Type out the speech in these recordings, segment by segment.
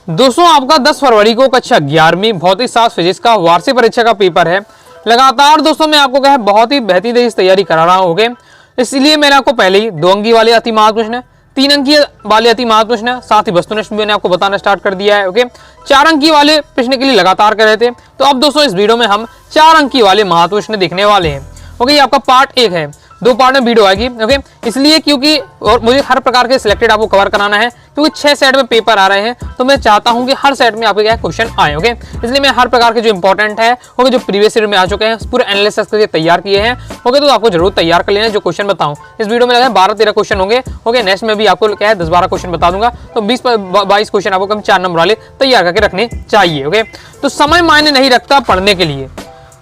दोस्तों आपका 10 फरवरी को कक्षा 11वीं भौतिक शास्त्र फिजिक्स का वार्षिक परीक्षा का पेपर है। लगातार दोस्तों मैं आपको क्या है बहुत ही बेहतरीन तैयारी करा रहा हूँ। इसलिए मैंने आपको पहले ही 2 अंकीय वाले अति महत्व प्रश्न, 3 अंकीय वाले अति महत्व प्रश्न, साथ ही वस्तुनिष्ठ मैंने आपको बताना स्टार्ट कर दिया है। ओके, 4 अंकीय वाले प्रश्न के लिए लगातार कर रहे थे, तो अब दोस्तों इस वीडियो में हम 4 अंकीय वाले महत्व प्रश्न देखने वाले हैं। ओके, ये आपका पार्ट 1 है, 2 पार्ट में वीडियो आएगी। ओके, इसलिए क्योंकि और मुझे हर प्रकार के सिलेक्टेड आपको कवर कराना है, क्योंकि 6 सेट में पेपर आ रहे हैं, तो मैं चाहता हूं कि हर सेट में आपके क्या क्वेश्चन आए। ओके, इसलिए मैं हर प्रकार के जो इंपॉर्टेंट है, ओके, जो प्रीवियस ईयर में आ चुके हैं पूरे एनालिसिस करके तैयार किए हैं। ओके, तो आपको जरूर तैयार कर लेना है। जो क्वेश्चन बताऊं इस वीडियो में 12-13 क्वेश्चन होंगे। ओके, नेक्स्ट में भी आपको क्या है 10-12 क्वेश्चन बता दूंगा, तो 20-22 क्वेश्चन आपको कम 4 नंबर वाले तैयार करके रखने चाहिए। ओके, तो समय मायने नहीं रखता पढ़ने के लिए,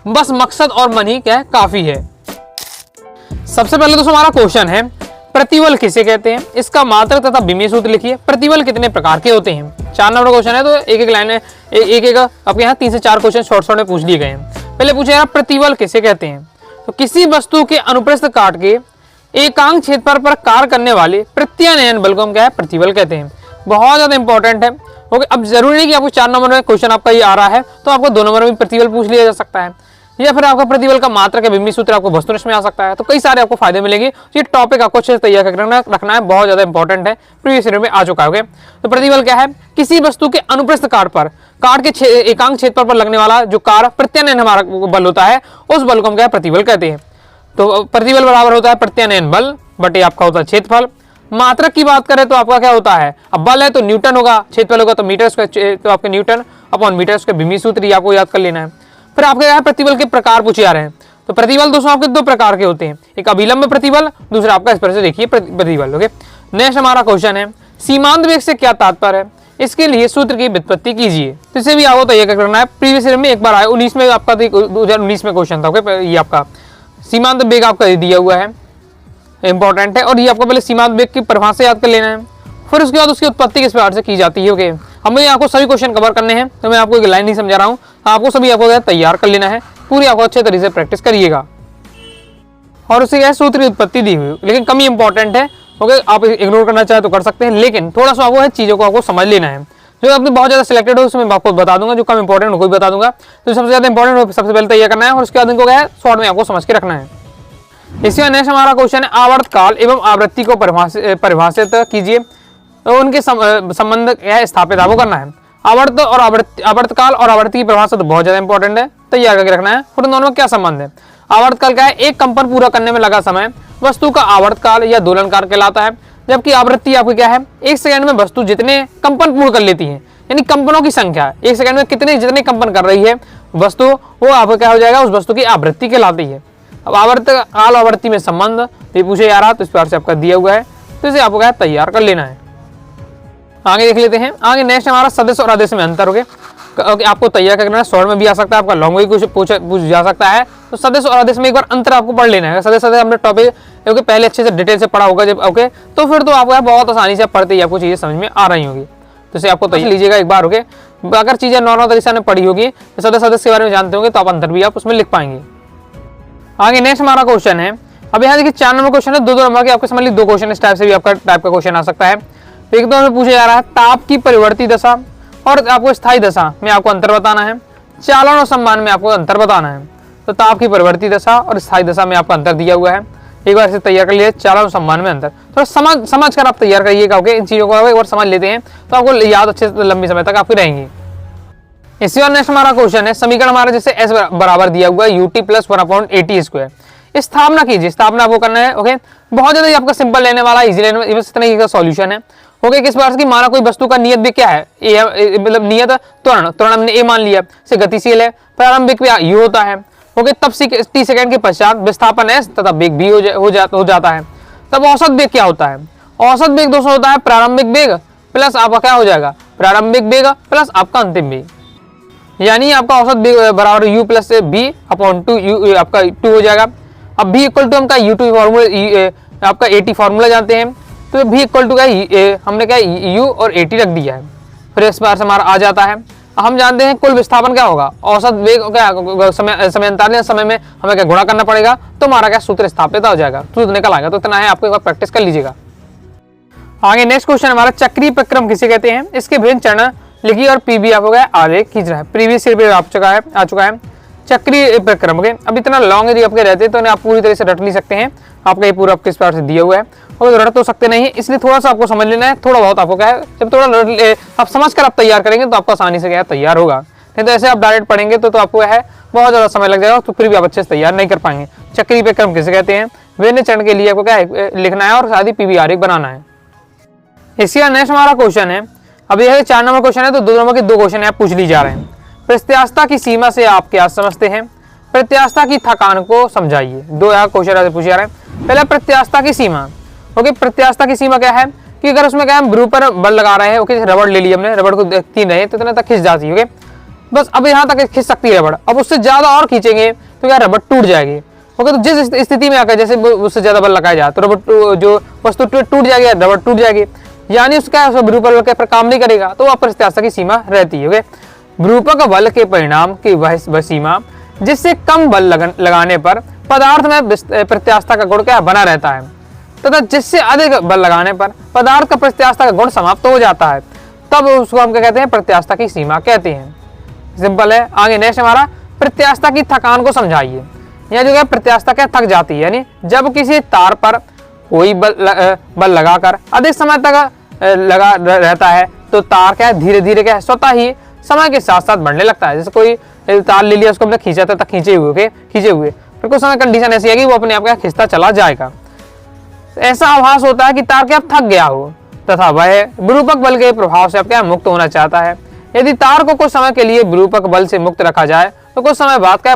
बस मकसद और मन ही क्या है काफी है। सबसे पहले दोस्तों हमारा क्वेश्चन है, प्रतिबल किसे कहते हैं? इसका मात्रक तथा विमीय सूत्र लिखिए। प्रतिबल कितने प्रकार के होते हैं? 4 नंबर क्वेश्चन है, तो एक एक लाइन है, एक आपके यहाँ 3 से 4 क्वेश्चन शॉर्ट में पूछ लिए गए हैं। पहले पूछे यार प्रतिबल किसे कहते हैं? तो किसी वस्तु के अनुप्रस्थ काट के एकांक क्षेत्रफल पर कार्य करने वाले प्रत्यानयन बल को हम क्या है प्रतिबल कहते हैं। बहुत ज्यादा इंपॉर्टेंट है। ओके, अब जरूरी नहीं कि आपको 4 नंबर में क्वेश्चन आपका ये आ रहा है तो आपको 2 नंबर में प्रतिबल पूछ लिया जा सकता है, या फिर आपका प्रतिबल का मात्रक या विमीय सूत्र आपको वस्तुनिष्ठ में आ सकता है। तो कई सारे आपको फायदे मिलेंगे। ये टॉपिक आपको अच्छे से तैयार करके रखना है, बहुत ज्यादा इंपॉर्टेंट है, प्रीवियस ईयर में आ चुका है। तो प्रतिबल क्या है? किसी वस्तु के अनुप्रस्थ काट के एकांक क्षेत्रफल पर लगने वाला जो कार्य प्रत्यानयन हमारा बल होता है, उस बल को हम क्या प्रतिबल कहते हैं। तो प्रतिबल बराबर होता है प्रत्यानयन बल बटे आपका होता है क्षेत्रफल। मात्रक की बात करें तो आपका क्या होता है, अब बल है तो न्यूटन होगा, क्षेत्रफल होगा तो मीटर स्क्वायर, तो आपके न्यूटन अपॉन मीटर स्क्वायर विमीय सूत्र आपको याद कर लेना है। फिर आपके क्या प्रतिबल के प्रकार पूछे जा रहे हैं। तो प्रतिबल दोस्तों आपके 2 प्रकार के होते हैं, एक अभिलंब प्रतिबल, दूसरा आपका इस तरह से देखिए प्रतिबल। ओके, नेक्स्ट हमारा क्वेश्चन है, सीमांत वेग से क्या तात्पर्य है? इसके लिए सूत्र की व्युत्पत्ति कीजिए। तो इसे भी आपको तैयार करना है, प्रीवियस ईयर में एक बार आया 19 में आपका 2019 में क्वेश्चन था। ओके, ये आपका सीमांत वेग आपका दिया हुआ है, इंपॉर्टेंट है, और ये आपको पहले सीमांत वेग की परिभाषा याद कर लेना है, फिर उसके बाद उसकी उत्पत्ति किस प्रकार से की जाती है। ओके, हमें आपको सभी क्वेश्चन कवर करने हैं, तो मैं आपको एक लाइन नहीं समझा रहा हूँ, आपको सभी आपको तैयार कर लेना है, पूरी आपको अच्छे तरीके से प्रैक्टिस करिएगा। और उससे क्या है सूत्र की उत्पत्ति दी हुई, लेकिन कमी इंपॉर्टेंट है। ओके, आप इग्नोर करना चाहे तो कर सकते हैं, लेकिन थोड़ा सा आपको है चीजों को आपको समझ लेना है। जो आपने बहुत ज्यादा सिलेक्टेड हो उसमें आपको बता दूंगा, जो कम इंपॉर्टेंट हो कोई बता दूंगा। तो सबसे ज्यादा इंपॉर्टेंट हो सबसे पहले तैयार करना है, और उसके बाद इनको क्या है शॉर्ट में आपको समझ के रखना है। इसके बाद नेक्स्ट हमारा क्वेश्चन है, आवर्तकाल एवं आवृत्ति को परिभाषित कीजिए। तो उनके संबंध क्या स्थापित आपको करना है। आवर्तकाल और आवृत्ति की परिभाषा तो बहुत ज्यादा इंपॉर्टेंट है, तैयार करके रखना है। और दोनों में क्या संबंध है? आवर्तकाल क्या है? एक कंपन पूरा करने में लगा समय वस्तु का आवर्तकाल या दोलनकाल कहलाता है, जबकि आवृत्ति आपकी क्या है? 1 सेकंड में वस्तु जितने कंपन पूर्ण कर लेती है, यानी कंपनों की संख्या 1 सेकंड में जितने कंपन कर रही है वस्तु, वो आपको क्या हो जाएगा, उस वस्तु की आवृत्ति कहलाती है। अब आवर्तकाल आवृत्ति में संबंध ये पूछे जा रहा, तो इस प्रकार से आपका दिया हुआ है, तो इसे आपको क्या तैयार कर लेना है। आगे देख लेते हैं। आगे नेक्स्ट हमारा सदिश और अदिश में अंतर। हो गया, आपको तैयार करना है, शॉर्ट में भी आ सकता है, आपका लॉन्ग में भी पूछ जा सकता है। तो सदिश और अदिश में एक बार अंतर आपको पढ़ लेना है। सदिश हमने टॉपिक क्योंकि पहले अच्छे से डिटेल से पढ़ा होगा जब। ओके, तो फिर तो आपको बहुत आसानी से पढ़ते ही आपको चीजें समझ में आ रही होगी, तो इसे आपको तैयार लीजिएगा एक बार। ओके, अगर चीजें नॉर्मल तरीके से पढ़ी होगी, तो सदस्य के बारे में जानते होंगे, तो आप अंतर भी आप उसमें लिख पाएंगे। आगे नेक्स्ट हमारा क्वेश्चन है, अब यहाँ देखिए 4 नंबर क्वेश्चन है, 2 नंबर के आपको समझ लीजिए 2 क्वेश्चन इस टाइप से भी आपका टाइप का क्वेश्चन आ सकता है। तो एक तो हमें पूछा जा रहा है, ताप की परिवर्ती दशा और आपको स्थायी दशा में आपको अंतर बताना है, चालन और सम्मान में आपको अंतर बताना है। तो ताप की परिवर्ती दशा और स्थायी दशा में आपका अंतर दिया हुआ है, एक बार इसे तैयार कर लिए। चालन और सम्मान में अंतर थोड़ा समझ कर आप तैयार करिएगा। ओके, इन चीजों को एक बार समझ लेते हैं तो आपको याद अच्छे से लंबी समय तक आपकी रहेंगी। इसी बार नेक्स्ट हमारा क्वेश्चन है, समीकरण हमारा जैसे एस बराबर दिया हुआ है ut + 1/80²। स्थापना कीजिए, स्थापना आपको करना है। ओके, बहुत ज्यादा आपका सिंपल लेने वाला, इजी लेने वाला, इस तरह का सॉल्यूशन है। ओके, किस बार की माना कोई वस्तु का नियत वेग क्या है, ए मतलब नियत त्वरण हमने ए मान लिया, से गतिशील है, प्रारंभिक वेग यू होता है। ओके, तब t सेकंड के पश्चात विस्थापन s तथा वेग भी हो जाता है। तब औसत वेग क्या होता है? औसत वेग दोस्तों होता है प्रारंभिक वेग प्लस आपका क्या हो जाएगा, प्रारंभिक वेग प्लस आपका अंतिम वेग, यानी आपका औसत वेग बराबर u + b/2 आपका 2 हो जाएगा। अब v = हम का u2 फॉर्मूला आपका 80 फॉर्मूला जानते हैं, तो v = का हमने क्या u और 80 रख दिया है, फिर इस बार से हमारा आ जाता है। हम जानते हैं कुल विस्थापन क्या होगा, औसत वेग क्या समयांतराल समय में हमें क्या गुणा करना पड़ेगा, तो हमारा क्या सूत्र स्थापित हो जाएगा, सूत्र निकल आएगा। तो इतना है, आपको एक बार प्रैक्टिस कर लीजिएगा। आगे नेक्स्ट क्वेश्चन हमारा, चक्रीय प्रक्रम किसे कहते हैं? इसके विभिन्न चरण लिखिए और पी भी आपको आगे खींच रहा है। प्रीवियस ईयर पे आ चुका है चक्रीय प्रक्रम। ओके, अब इतना लॉन्ग यदि आपके रहते तो आप पूरी तरह से रट नहीं सकते हैं, आपका ये पूरा आपके इस प्रकार से दिया हुआ है और रट तो सकते नहीं है, इसलिए थोड़ा सा आपको समझ लेना है। थोड़ा बहुत आपको क्या है, जब थोड़ा आप समझ कर आप तैयार करेंगे तो आपको आसानी से क्या तैयार होगा, नहीं तो ऐसे आप डायरेक्ट पढ़ेंगे तो आपको है बहुत ज़्यादा समय लग जाएगा, तो फिर भी आप अच्छे से तैयार नहीं कर पाएंगे। चक्रीय प्रक्रम किसे कहते हैं, विभिन्न चरण के लिए आपको क्या है लिखना है और साथ ही पीवी आरेख बनाना है। इसका नेक्स्ट हमारा क्वेश्चन है, अब यह 4 नंबर क्वेश्चन है तो 2 नंबर के 2 क्वेश्चन आप पूछ ली जा रहे हैं। प्रत्यास्थता की सीमा से आप क्या समझते हैं, प्रत्यास्थता की थकान को समझाइए। 2 यहाँ क्वेश्चन पूछे जा रहे हैं। पहले प्रत्यास्थता की सीमा। ओके, प्रत्यास्थता की सीमा क्या है कि अगर उसमें क्या हम ब्रू पर बल लगा रहे हैं, ओके रबड़ ले लिया हमने, रबड़ को देखती नहीं तो इतना तक खिंच जाती है। ओके, बस अब यहाँ तक खिंच सकती है रबड़, अब उससे ज्यादा और खींचेंगे तो क्या रबड़ टूट जाएगी। ओके, तो जिस स्थिति में आकर जैसे उससे ज्यादा बल लगाया जाए तो रबड़ जो वस्तु टूट जाएगी, रबड़ टूट जाएगी, यानी उसका विरूपक बल पर काम नहीं करेगा, तो वह प्रत्यास्थता की सीमा रहती है। ओके, विरूपक बल के परिणाम की वह सीमा जिससे कम बल लगाने पर पदार्थ में प्रत्यास्थता का गुण क्या बना रहता है, तथा जिससे अधिक बल लगाने पर पदार्थ का प्रत्यास्थता का गुण समाप्त हो जाता है, तब उसको हम क्या कहते हैं, प्रत्यास्थता की सीमा कहते हैं। सिंपल है। आगे नेक्स्ट हमारा प्रत्यास्थता की थकान को समझाइए। यहाँ जो है प्रत्यास्थता क्या थक जाती है, यानी जब किसी तार पर कोई बल लगाकर अधिक समय तक लगा रहता है तो तार क्या धीरे धीरे क्या स्वतः ही समय के साथ साथ बढ़ने लगता है। जैसे कोई तार ले लिया, उसको हमने खींचा था, खींचे हुए फिर कुछ समय कंडीशन ऐसी है कि वो अपने आप क्या खींचता चला जाएगा। ऐसा आभास होता है कि तार क्या थक गया हो तथा वह विरूपक बल के प्रभाव से क्या मुक्त होना चाहता है। यदि तार को कुछ समय के लिए विरूपक बल से मुक्त रखा जाए तो कुछ समय बाद क्या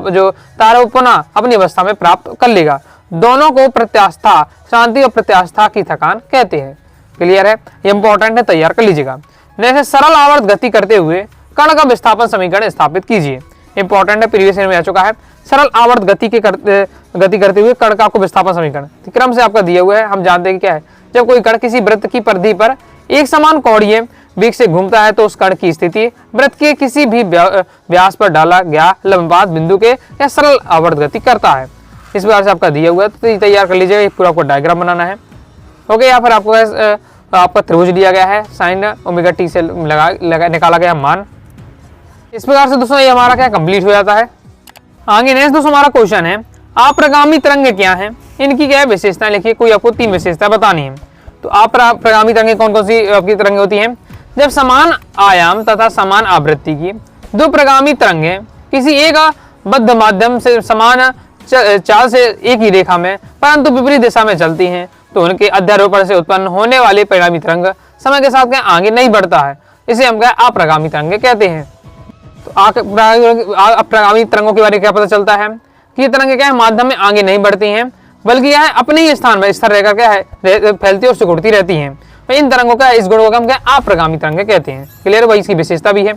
जो तार पुनः अपनी अवस्था में प्राप्त कर लेगा। दोनों को प्रत्यास्था शांति और प्रत्यास्था की थकान कहते हैं। क्लियर है, ये इंपॉर्टेंट है, तैयार कर लीजिएगा। जैसे सरल आवर्त गति करते हुए कण का विस्थापन समीकरण स्थापित कीजिए। इंपॉर्टेंट है, प्रीवियस ईयर में आ चुका है। सरल आवर्त गति करते हुए कण का आपको विस्थापन समीकरण क्रम से आपका दिया हुआ है। हम जानते हैं कि क्या है, जब कोई कण किसी वृत्त की परिधि पर एक समान कोणीय वेग से घूमता है तो उस कण की स्थिति वृत्त के किसी भी व्यास पर डाला गया लंबवत बिंदु के या सरल आवर्त गति करता है। इस प्रकार से आपका दिया हुआ है, तो तैयार कर लीजिएगा। पूरा आपको डायग्राम बनाना है। ओके, यहाँ पर आपको आपका त्रिभुज दिया गया है, साइन ओमेगा टी से निकाला गया मान। इस प्रकार से दोस्तों ये हमारा क्या कंप्लीट हो जाता है। आगे नेक्स्ट दोस्तों हमारा क्वेश्चन है, अप्रगामी तरंगे क्या हैं, इनकी क्या विशेषताएं लिखिए। कोई आपको 3 विशेषताएं बतानी है। तो अप्रगामी तरंगे कौन कौन सी आपकी तरंगे होती हैं, जब समान आयाम तथा समान आवृत्ति की 2 प्रगामी तरंगे किसी एक बद्ध माध्यम से समान चाल से एक ही रेखा में परंतु विपरीत दिशा में चलती हैं तो उनके अध्यारोपण से उत्पन्न होने वाले परिणामी तरंग समय के साथ क्या आगे नहीं बढ़ता है, इसे हम क्या अप्रगामी तरंगे कहते हैं। तो अप्रगामी तरंगों के बारे में क्या पता चलता है कि ये तरंगे क्या है माध्यम में आगे नहीं बढ़ती हैं, बल्कि यह अपने ही स्थान पर स्थिर रहकर क्या है फैलती और सिकुड़ती रहती हैं। तो इन तरंगों का इस गुण को हम क्या अप्रगामी तरंगे कहते हैं। क्लियर, वही इसकी विशेषता भी है।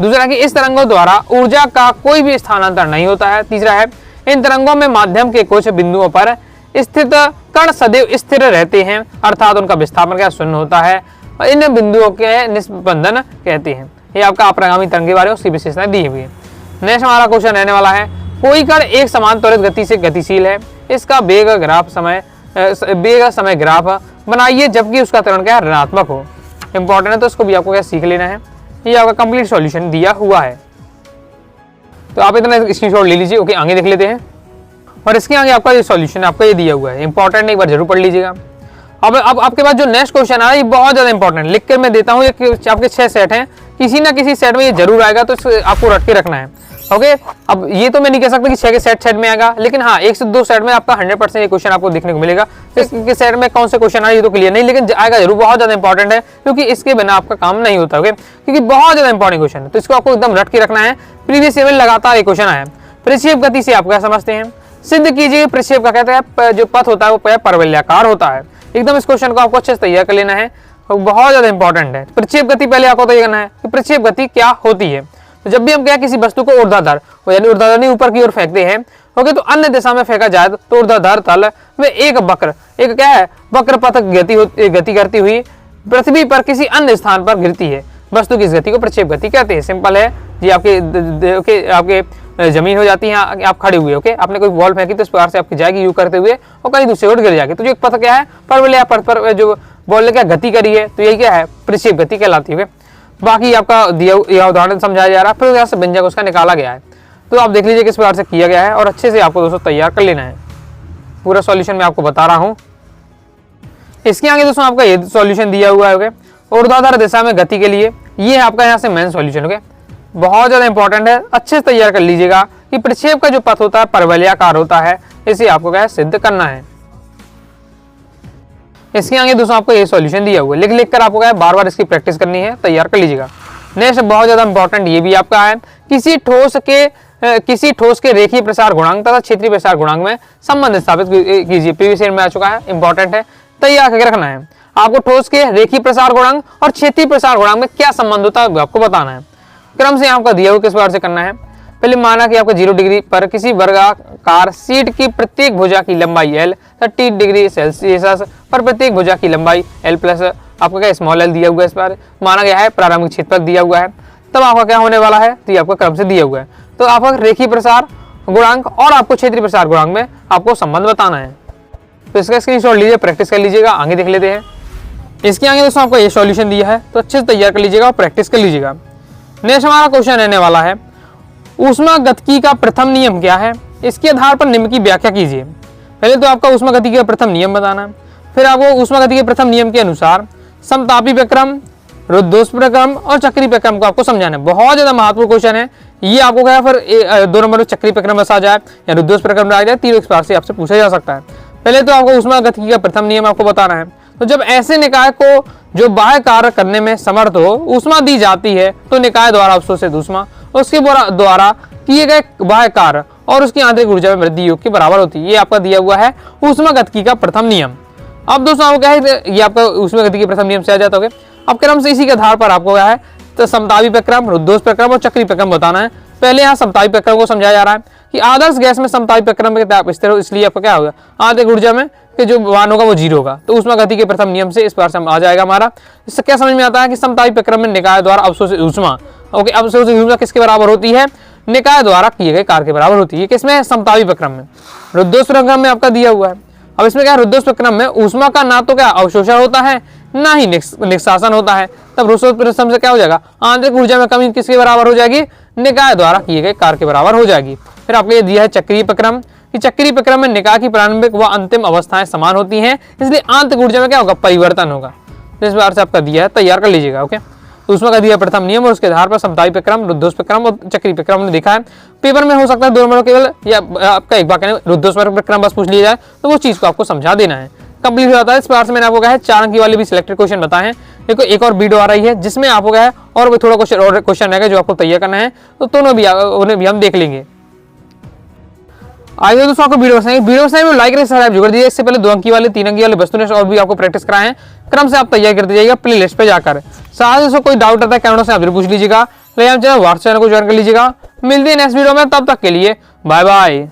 दूसरा कि इस तरंगों द्वारा ऊर्जा का कोई भी स्थानांतरण नहीं होता है। तीसरा है इन तरंगों में माध्यम के कुछ बिंदुओं पर स्थित कण सदैव स्थिर रहते हैं, अर्थात उनका विस्थापन क्या शून्य होता है और इन बिंदुओं के निस्पंदन कहते हैं। ये आपका अप्रगामी तरंग के बारे में उसकी विशेषताएं दी हुई है। नेक्स्ट हमारा क्वेश्चन रहने वाला है, कोई कण एक समान त्वरित गति से गतिशील है, इसका वेग समय ग्राफ बनाइए जबकि उसका त्वरण क्या ऋणात्मक हो। इंपॉर्टेंट है, तो इसको भी आपको क्या सीख लेना है। ये आपका कंप्लीट सॉल्यूशन दिया हुआ है, तो आप इतना स्क्रीनशॉट ले लीजिए। ओके, आगे देख लेते हैं। और इसके आगे आपका ये सॉल्यूशन आपका ये दिया हुआ है, इंपॉर्टेंट, एक बार जरूर पढ़ लीजिएगा। अब आपके पास जो नेक्स्ट क्वेश्चन आ रहा है ये बहुत ज्यादा इंपॉर्टेंट, लिख कर मैं देता हूँ। आपके 6 सेट हैं, किसी ना किसी सेट में ये जरूर आएगा, तो आपको रट के रखना है। ओके, अब ये तो मैं नहीं कह सकता कि 6 के सेट में आएगा, लेकिन हाँ 1 से 2 सेट में आपका 100% ये क्वेश्चन आपको देखने को मिलेगा। इसके सेट में कौन से क्वेश्चन आए ये तो क्लियर नहीं, लेकिन आएगा जरूर, बहुत ज्यादा इंपॉर्टेंट है, क्योंकि इसके बिना आपका काम नहीं होता। ओके, क्योंकि बहुत ज्यादा इंपॉर्टेंट क्वेश्चन है, तो इसको आपको एकदम रट के रखना है। प्रीवियस ईयर में लगातार ये क्वेश्चन आया। प्रक्षेप गति से आप क्या समझते हैं, सिद्ध कीजिए। प्रक्षेप का कहते हैं जो पथ होता है वो परवलयाकार होता है। एकदम इस क्वेश्चन को आपको अच्छे से तैयार कर लेना है, बहुत ज्यादा इंपॉर्टेंट है। प्रक्षेप गति पहले आपको तय करना है कि प्रक्षेप गति क्या होती है। तो जब भी हम क्या किसी वस्तु को ऊर्ध्वाधर यानी ऊर्ध्वाधर नहीं ऊपर की ओर फेंकते हैं, ओके, तो अन्य दिशा में फेंका जाए तो ऊर्ध्वाधर तल में एक क्या है वक्र पथ गति करती हुई पृथ्वी पर किसी अन्य स्थान पर गिरती है वस्तु की इस गति को प्रक्षेप गति कहते हैं। सिंपल है जी। आपके जमीन हो जाती है, आप खड़े हुए, ओके, आपने कोई बॉल फेंकी तो इस प्रकार से आपकी जाएगी यू करते हुए और कहीं दूसरी ओर गिर जाएगी। तो जो एक पथ क्या है परवलय पथ पर जो बॉल ने क्या गति करी है, तो यही क्या है प्रक्षेप गति कहलाती है। बाकी आपका दिया यह उदाहरण समझाया जा रहा है, फिर यहाँ से व्यंजक उसका निकाला गया है। तो आप देख लीजिए किस प्रकार से किया गया है और अच्छे से आपको दोस्तों तैयार कर लेना है। पूरा सॉल्यूशन मैं आपको बता रहा हूँ। इसके आगे दोस्तों आपका ये सॉल्यूशन दिया हुआ है ऊर्ध्वाधर दिशा में गति के लिए, ये है आपका यहाँ से मेन सॉल्यूशन। बहुत ज्यादा इंपॉर्टेंट है, अच्छे से तैयार कर लीजिएगा कि प्रक्षेप का जो पथ होता है परवलयाकार होता है, इसे आपको क्या है सिद्ध करना है। इसके आगे दोस्तों आपको ये सॉल्यूशन दिया हुआ है, लिख कर आपको क्या है बार बार इसकी प्रैक्टिस करनी है, तैयार कर लीजिएगा। नेक्स्ट बहुत ज्यादा इंपॉर्टेंट ये भी आपका है, किसी ठोस के रेखीय प्रसार गुणांक तथा क्षेत्रीय प्रसार गुणांक में संबंध स्थापित कीजिए। प्रीवियस ईयर में आ चुका है, इंपॉर्टेंट है, तैयार करके रखना है। आपको ठोस के रेखीय प्रसार गुणांक और क्षेत्रीय प्रसार गुणांक में क्या संबंध होता है आपको बताना है। क्रम से आपका दिया हुआ किस प्रकार से करना है। पहले माना कि आपको 0 डिग्री पर किसी वर्गाकार शीट की प्रत्येक भुजा की लंबाई L, 30 डिग्री सेल्सियस पर प्रत्येक भुजा की लंबाई L प्लस आपका क्या स्मॉल l दिया हुआ है। इस पर माना गया है प्रारंभिक क्षेत्रफल दिया हुआ है, तब आपका क्या होने वाला है, तो ये आपका क्रम से दिया हुआ है। तो आपका रेखीय प्रसार गुणांक और आपको क्षेत्रीय प्रसार गुणांक में आपको संबंध बताना है। तो इसका स्क्रीनशॉट लीजिए, प्रैक्टिस कर लीजिएगा। आगे देख लेते हैं। इसके आगे दोस्तों आपको ये सॉल्यूशन दिया है, तो अच्छे से तैयार कर लीजिएगा और प्रैक्टिस कर लीजिएगा। नेक्स्ट हमारा क्वेश्चन रहने वाला है, ऊष्मागतिकी का प्रथम नियम क्या है, इसके आधार पर निम्न की व्याख्या कीजिए। पहले तो आपका ऊष्मागतिकी का प्रथम नियम बताना है, फिर आपको ऊष्मागतिकी के प्रथम नियम के अनुसार समतापी प्रक्रम, रुद्धोष्म प्रक्रम और चक्रीय प्रक्रम को आपको समझाना है। बहुत ज्यादा महत्वपूर्ण क्वेश्चन है ये। आपको क्या फिर 2 नंबर चक्रीय प्रक्रम बस आ जाए या रुद्धोष्म प्रक्रम आ जाए, तीनों इस प्रकार से आपसे पूछा जा सकता है। पहले तो आपको ऊष्मागतिकी का प्रथम नियम आपको बताना है। तो जब ऐसे निकाय को जो बाह्य कार्य करने में समर्थ हो ऊष्मा दी जाती है, तो निकाय द्वारा अवशोषित ऊष्मा उसके द्वारा किए गए बाह्य कार्य और उसकी आंतरिक ऊर्जा में वृद्धि योग के बराबर होती है। ये आपका दिया हुआ है ऊष्मागतिकी का प्रथम नियम। अब दोस्तों आपको क्या है, ये आपका ऊष्मागतिकी के प्रथम नियम से आ जाता होगा। अब क्रम से इसी के आधार पर आपको क्या है, तो समतापी प्रक्रम, रुद्धोष्म प्रक्रम और चक्रीय प्रक्रम बताना है। पहले यहाँ समतापी प्रक्रम को समझाया जा रहा है कि आदर्श गैस में समतापी प्रक्रम में ताप स्थिर हो, इसलिए आपका क्या होगा, आंतरिक ऊर्जा में कि जो मान होगा वो 0 होगा। तो ऊष्मागतिकी के प्रथम नियम से इस बार से आ जाएगा हमारा। इससे क्या समझ में आता है कि समतापी प्रक्रम में निकाय द्वारा अवशोषित ऊष्मा, ओके, अवशोषित ऊष्मा किसके बराबर होती है, निकाय द्वारा किए गए कार्य के बराबर होती है। किसमें, समतापी प्रक्रम में। रुद्धोष्म प्रक्रम में आपका दिया हुआ है। अब इसमें क्या है, रुद्धोष्म प्रक्रम में ऊष्मा का ना तो क्या अवशोषण होता है ना ही निष्कासन होता है। तब रुद्धोष्म प्रक्रम से क्या हो जाएगा, आंतरिक ऊर्जा में कमी किसके बराबर हो जाएगी, निकाय द्वारा किए गए कार्य के बराबर हो जाएगी। फिर आपको ये दिया है चक्रीय प्रक्रम, कि चक्रीय प्रक्रम में निकाय की प्रारंभिक व अंतिम अवस्थाएं समान होती हैं, इसलिए आंतरिक ऊर्जा में क्या होगा, परिवर्तन होगा। तो इस बार से आपका दिया है, तैयार कर लीजिएगा। ओके, तो उसमें का दिया प्रथम नियम और उसके आधार पर समतापी प्रक्रम, रुद्धोष्म प्रक्रम और चक्रीय प्रक्रम ने देखा है। पेपर में हो सकता है 2 नंबर केवल या आपका एक बार रुद्धोष्म प्रक्रम बस पूछ लिया जाए, तो वो चीज को आपको समझा देना है, कंप्लीट हो जाता है। इस बार से मैंने आपको कहा है 4 अंक वाले भी सिलेक्टेड क्वेश्चन बताए हैं। देखो एक और वीडियो आ रही है जिसमें आपको क्या है और भी थोड़ा क्वेश्चन रहेगा जो आपको तैयार करना है, तो दोनों भी उन्हें भी हम देख लेंगे। आइए दोस्तों आपको वीडियो लाइक करें, सब्सक्राइब कर दीजिए। इससे पहले 2 अंकी वाले 3 अंकी वाले वस्तुनिष्ठ और भी आपको प्रैक्टिस कराए हैं, क्रम से आप तैयार करते जाइएगा प्ले लिस्ट पे जाकर। साथ ही कोई डाउट आता है कमेंट से आप जरूर पूछ लीजिएगा, चैनल व्हाट्सएप चैनल को ज्वाइन कर लीजिएगा। मिलते हैं नेक्स्ट वीडियो में, तब तक के लिए बाय बाय।